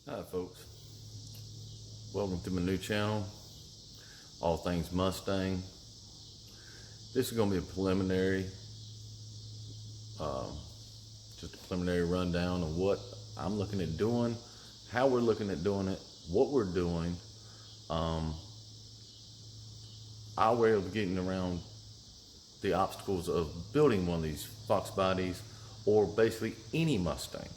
Hi folks, welcome to my new channel, All Things Mustang. This is going to be a preliminary, just a preliminary rundown of what I'm looking at doing, how we're looking at doing it, what we're doing, our way of getting around the obstacles of building one of these Fox bodies or basically any Mustang.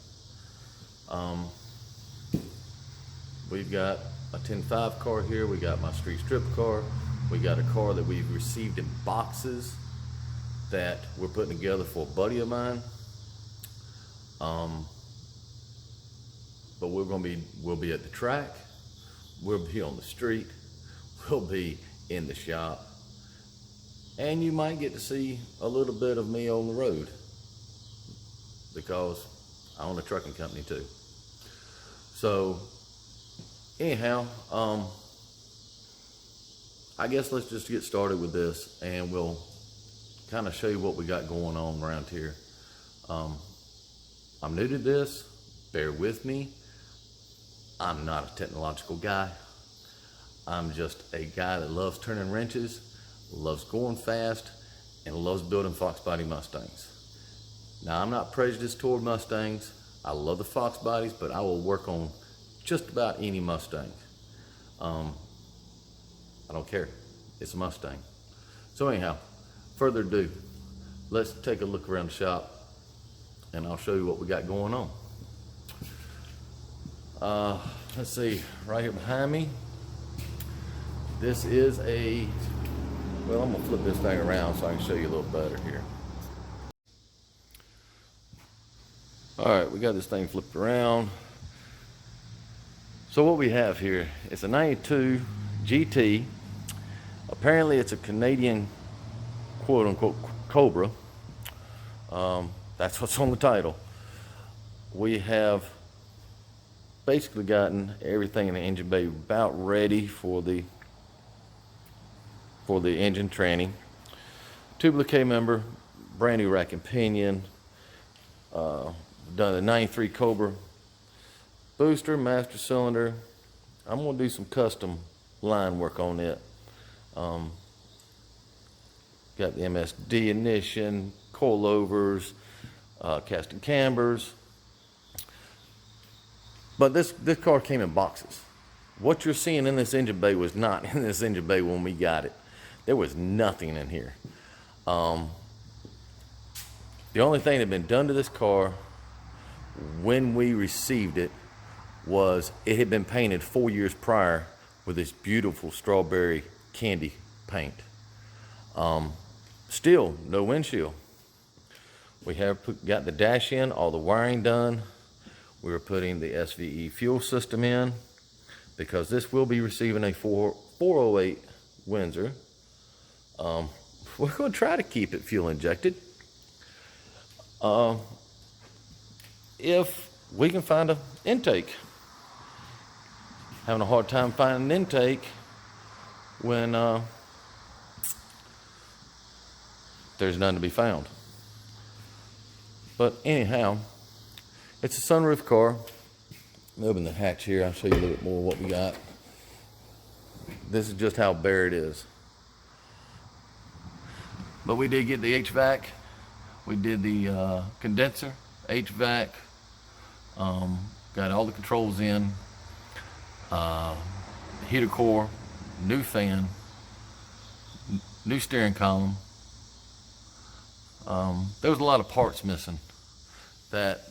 We've got a 10.5 car here, we got my street strip car, we got a car that we've received in boxes that we're putting together for a buddy of mine. But we'll be at the track, we'll be on the street, we'll be in the shop, and you might get to see a little bit of me on the road because I own a trucking company too. So anyhow, I guess let's just get started with this and we'll kind of show you what we got going on around here. I'm new to this, bear with me. I'm not a technological guy. I'm just a guy that loves turning wrenches, loves going fast, and loves building Fox body Mustangs. Now, I'm not prejudiced toward Mustangs. I love the Fox bodies, but I will work on just about any Mustang. I don't care, it's a Mustang. So anyhow, further ado, let's take a look around the shop and I'll show you what we got going on. Let's see, right here behind me, this is well, I'm gonna flip this thing around so I can show you a little better here. All right, we got this thing flipped around. So what we have here, it's a 92 GT. Apparently it's a Canadian quote unquote Cobra. That's what's on the title. We have basically gotten everything in the engine bay about ready for the engine training. Tubular K member, brand new rack and pinion. Done the 93 Cobra booster, master cylinder. I'm gonna do some custom line work on it. Got the MSD ignition, coilovers, casting cambers. But this car came in boxes. What you're seeing in this engine bay was not in this engine bay when we got it. There was nothing in here. The only thing that had been done to this car when we received it was it had been painted 4 years prior with this beautiful strawberry candy paint. Still no windshield. We have got the dash in, all the wiring done. We were putting the SVE fuel system in because this will be receiving a 408 Windsor. We're going to try to keep it fuel injected. If we can find an intake. Having a hard time finding an intake when there's none to be found. But anyhow, it's a sunroof car. Let me open the hatch here. I'll show you a little bit more of what we got. This is just how bare it is. But we did get the HVAC. We did the condenser, HVAC. Got all the controls in. Heater core, new fan, new steering column. There was a lot of parts missing that,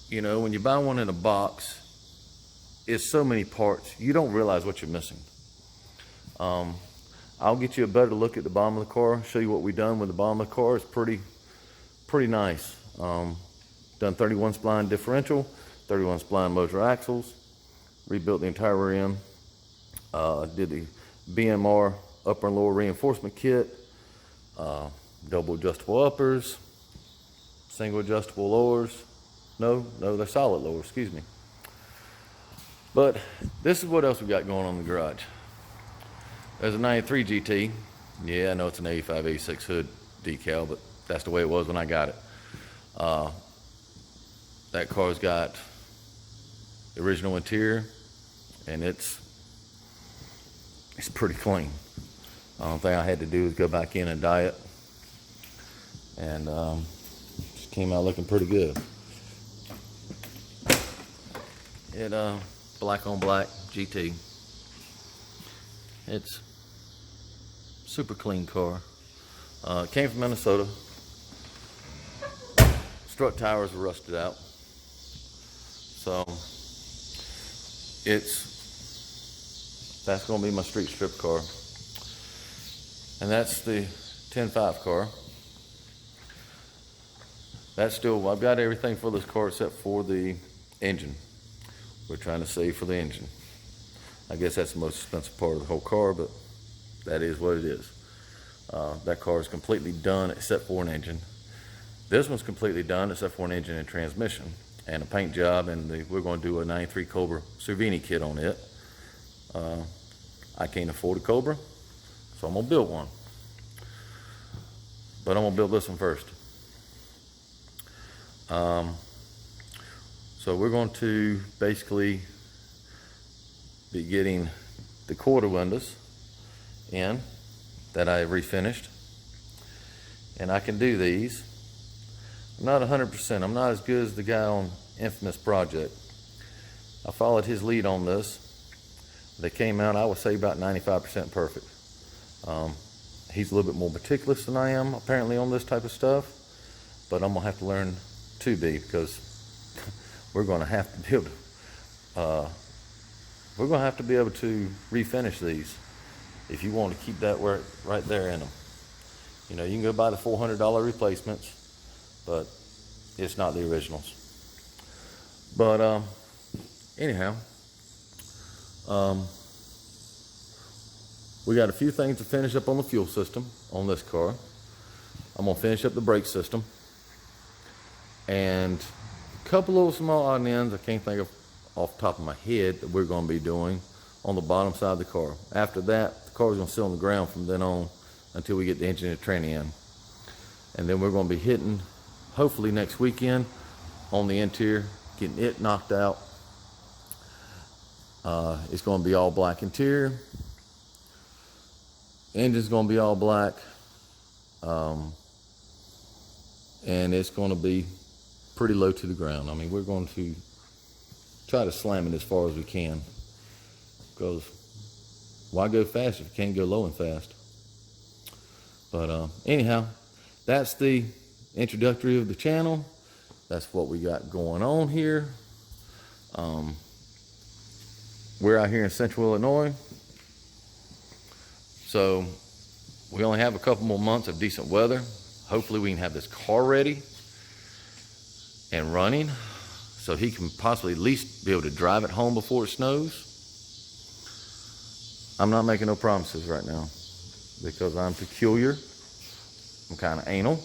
you know, when you buy one in a box, it's so many parts, you don't realize what you're missing. I'll get you a better look at the bottom of the car, show you what we've done with the bottom of the car. It's pretty nice. Done 31 spline differential, 31 spline motor axles, rebuilt the entire rear end, did the BMR upper and lower reinforcement kit, double adjustable uppers, single adjustable lowers. No, they're solid lowers, excuse me. But this is what else we got going on in the garage. There's a 93 GT. Yeah, I know it's an 85, 86 hood decal, but that's the way it was when I got it. That car's got the original interior, and it's pretty clean. The only thing I had to do is go back in and dye it, and just came out looking pretty good. It black on black GT. It's super clean car. It came from Minnesota. Strut tires were rusted out, so that's going to be my street strip car, and that's the 10.5 car. That's still, I've got everything for this car except for the engine. We're trying to save for the engine. I guess that's the most expensive part of the whole car, but that is what it is. That car is completely done except for an engine. This one's completely done except for an engine and transmission and a paint job, and we're going to do a 93 Cobra Cervini kit on it. I can't afford a Cobra, so I'm going to build one. But I'm going to build this one first. So we're going to basically be getting the quarter windows in that I refinished, and I can do these. I'm not 100%. I'm not as good as the guy on Infamous Project. I followed his lead on this. They came out, I would say, about 95% perfect. He's a little bit more meticulous than I am apparently on this type of stuff, but I'm gonna have to learn to be, because we're gonna have to be able to refinish these if you want to keep that work right there in them. You know, you can go buy the $400 replacements, but it's not the originals. But anyhow, we got a few things to finish up on the fuel system on this car. I'm gonna finish up the brake system and a couple little small odd ends I can't think of off the top of my head that we're gonna be doing on the bottom side of the car. After that, the car's gonna sit on the ground from then on until we get the engine and tranny in. And then we're gonna be hitting, hopefully next weekend, on the interior, getting it knocked out. It's gonna be all black interior. Engine's gonna be all black. And it's gonna be pretty low to the ground. I mean, we're going to try to slam it as far as we can, because why go fast if you can't go low and fast? But anyhow, that's the introductory of the channel. That's what we got going on here. We're out here in Central Illinois, so we only have a couple more months of decent weather. Hopefully we can have this car ready and running so he can possibly at least be able to drive it home before it snows. I'm not making no promises right now because I'm peculiar. I'm kind of anal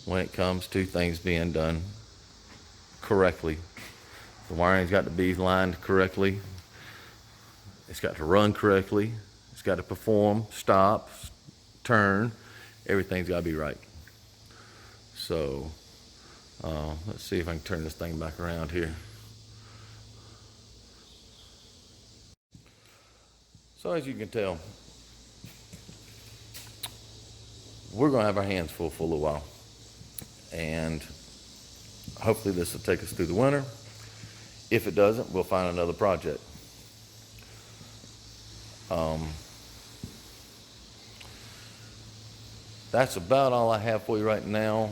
when it comes to things being done correctly. The wiring's got to be lined correctly. It's got to run correctly. It's got to perform, stop, turn. Everything's got to be right. So let's see if I can turn this thing back around here. So as you can tell, we're going to have our hands full for a little while. And hopefully this will take us through the winter. If it doesn't, we'll find another project. That's about all I have for you right now.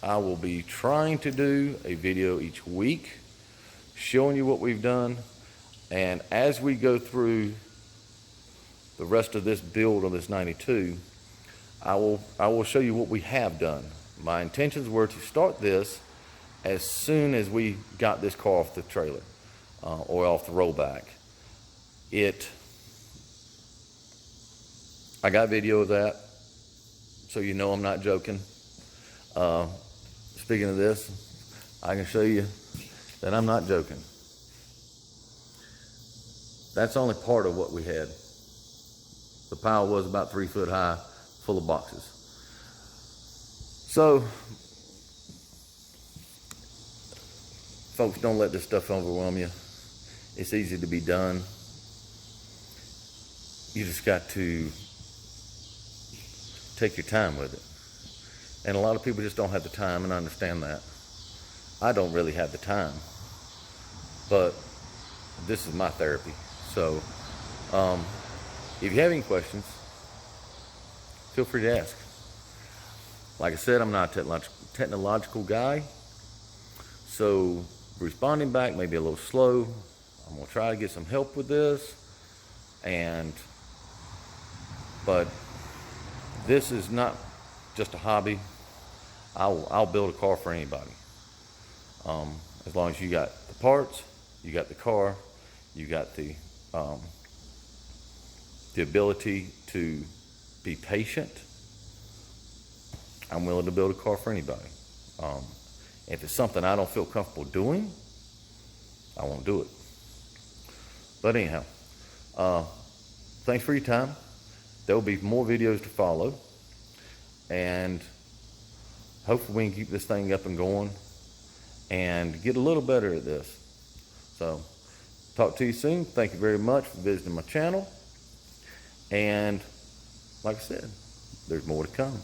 I will be trying to do a video each week showing you what we've done. And as we go through the rest of this build of this 92, I will show you what we have done. My intentions were to start this as soon as we got this car off the trailer or off the rollback. I got video of that, so you know I'm not joking. Speaking of this, I can show you that I'm not joking. That's only part of what we had. The pile was about 3 foot high, full of boxes. So Folks, don't let this stuff overwhelm you. It's easy to be done. You just got to take your time with it. And a lot of people just don't have the time, and I understand that. I don't really have the time, but this is my therapy. So if you have any questions, feel free to ask. Like I said, I'm not a technological guy, so responding back may be a little slow. I'm gonna try to get some help with this, but this is not just a hobby. I'll build a car for anybody. As long as you got the parts, you got the car, you got the ability to be patient, I'm willing to build a car for anybody. If it's something I don't feel comfortable doing, I won't do it. But anyhow, thanks for your time. There will be more videos to follow, and hopefully we can keep this thing up and going and get a little better at this. So, talk to you soon. Thank you very much for visiting my channel. And like I said, there's more to come.